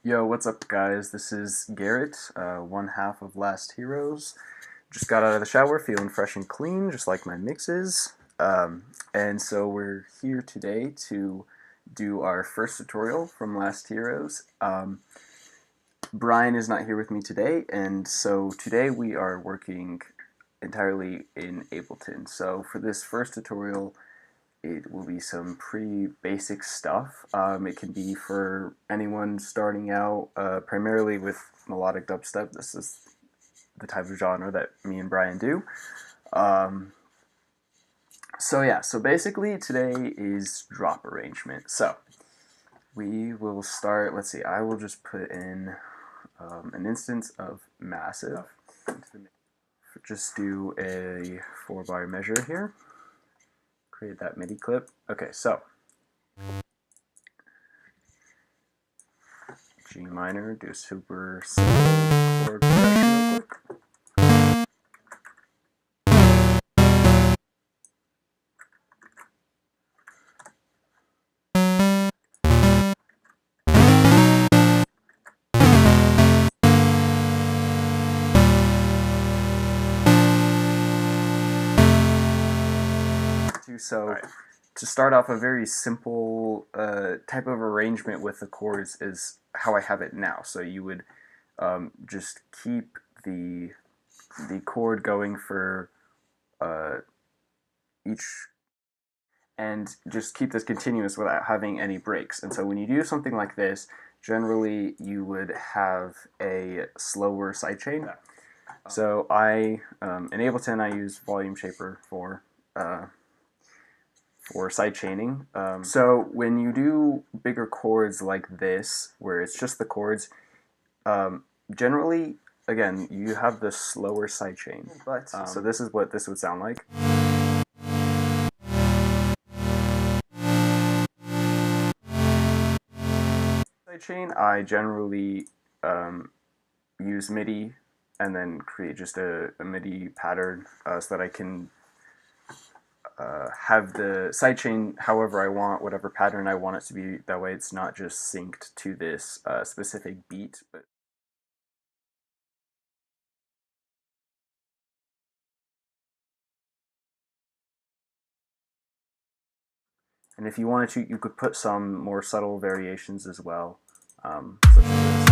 Yo, what's up, guys? This is Garrett, one half of Last Heroes. Just got out of the shower, feeling fresh and clean, just like my mixes. And so we're here today to do our first tutorial from Last Heroes. Brian is not here with me today, and so today we are working entirely in Ableton. So for this first tutorial, it will be some pretty basic stuff. It can be for anyone starting out, primarily with melodic dubstep. This is the type of genre that me and Brian do. So basically today is drop arrangement. So we will start, let's see, I will just put in an instance of massive. Just do a 4-bar measure here. Create that MIDI clip. Okay, so G minor, do super simple chord progression real quick. So to start off, a very simple type of arrangement with the chords is how I have it now. So you would just keep the chord going for each, and just keep this continuous without having any breaks. And so when you do something like this, generally you would have a slower sidechain. So in Ableton I use Volume Shaper for sidechaining. So when you do bigger chords like this, where it's just the chords, generally, again, you have the slower sidechain. But so this is what this would sound like. Sidechain, I generally use MIDI and then create just a MIDI pattern so that I can have the sidechain however I want, whatever pattern I want it to be. That way it's not just synced to this specific beat. And if you wanted to, you could put some more subtle variations as well, such as this.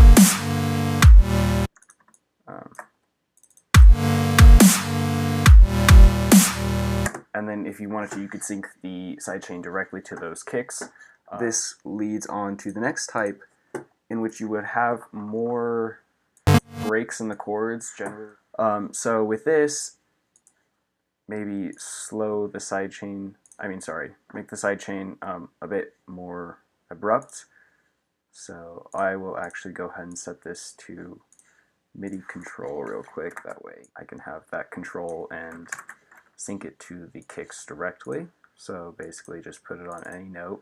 And then if you wanted to, you could sync the sidechain directly to those kicks. This leads on to the next type, in which you would have more breaks in the chords generally. So with this, maybe slow the sidechain, make the sidechain a bit more abrupt. So I will actually go ahead and set this to MIDI control real quick. That way I can have that control and sync it to the kicks directly. So basically just put it on any note.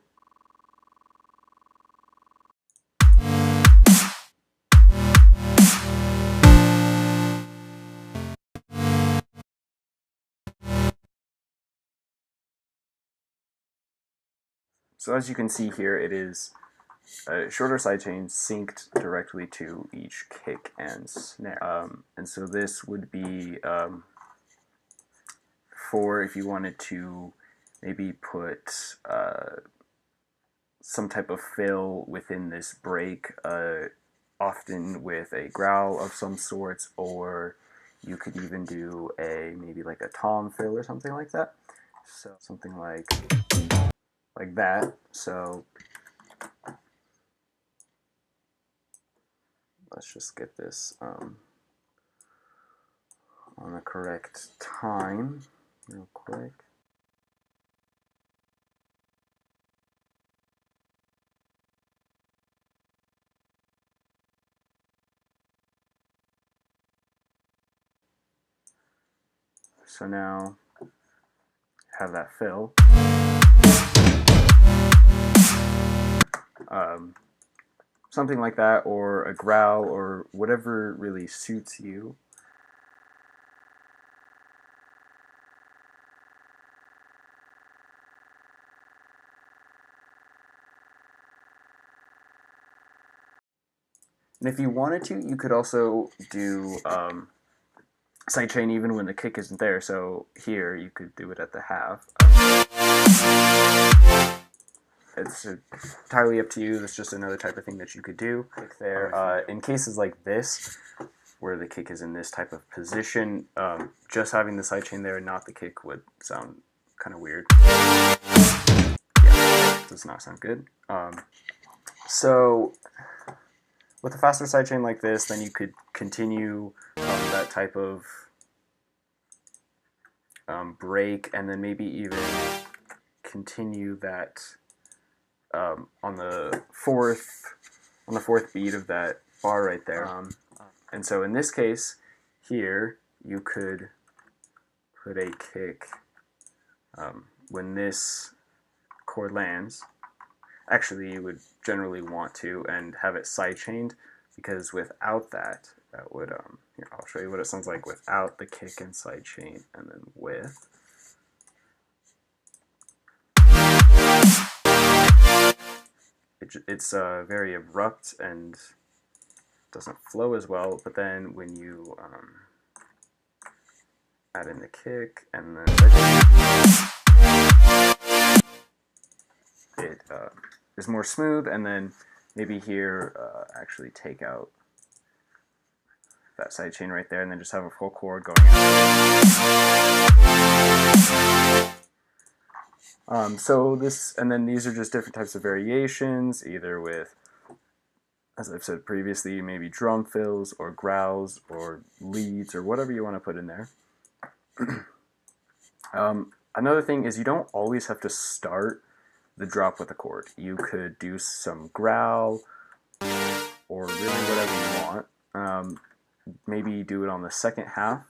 So as you can see here, it is a shorter sidechain synced directly to each kick and snare. And so this would be for if you wanted to maybe put some type of fill within this break, often with a growl of some sorts, or you could even do maybe like a tom fill or something like that. So something like that. So let's just get this on the correct time real quick. So now have that fill. Something like that, or a growl, or whatever really suits you. And if you wanted to, you could also do sidechain even when the kick isn't there. So here, you could do it at the half. It's entirely up to you. That's just another type of thing that you could do. Kick there. In cases like this, where the kick is in this type of position, just having the sidechain there and not the kick would sound kind of weird. Yeah, does not sound good. So with a faster sidechain like this, then you could continue that type of break, and then maybe even continue that on the fourth beat of that bar right there. And so in this case, here you could put a kick when this chord lands. Actually, you would generally want to and have it sidechained, because without that, that would here, I'll show you what it sounds like without the kick and sidechain, and then with. It's very abrupt and doesn't flow as well, but then when you add in the kick and then it is more smooth, and then maybe here actually take out that sidechain right there and then just have a full chord going out. So this, and then these are just different types of variations, either with, as I've said previously, maybe drum fills or growls or leads or whatever you want to put in there. Another thing is you don't always have to start the drop with a chord. You could do some growl or really whatever you want. Maybe do it on the second half.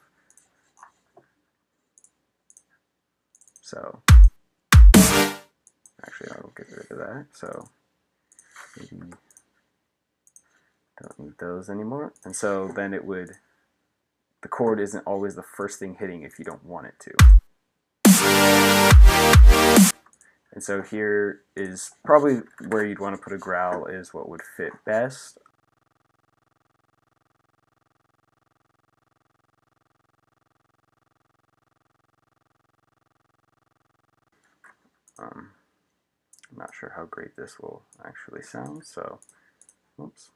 So actually I'll get rid of that. So maybe don't need those anymore. And so then it would, the chord isn't always the first thing hitting if you don't want it to. And so here is probably where you'd want to put a growl, is what would fit best. I'm not sure how great this will actually sound, so oops.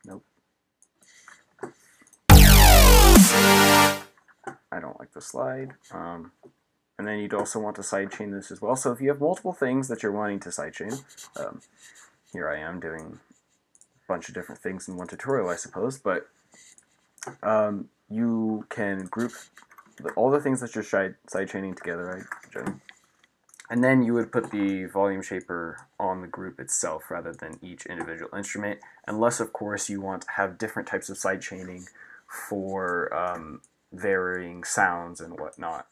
Nope. I don't like the slide. And then you'd also want to sidechain this as well. So if you have multiple things that you're wanting to sidechain, here I am doing a bunch of different things in one tutorial, I suppose, but you can group all the things that you're sidechaining together, and then you would put the volume shaper on the group itself rather than each individual instrument, unless of course you want to have different types of sidechaining for varying sounds and whatnot.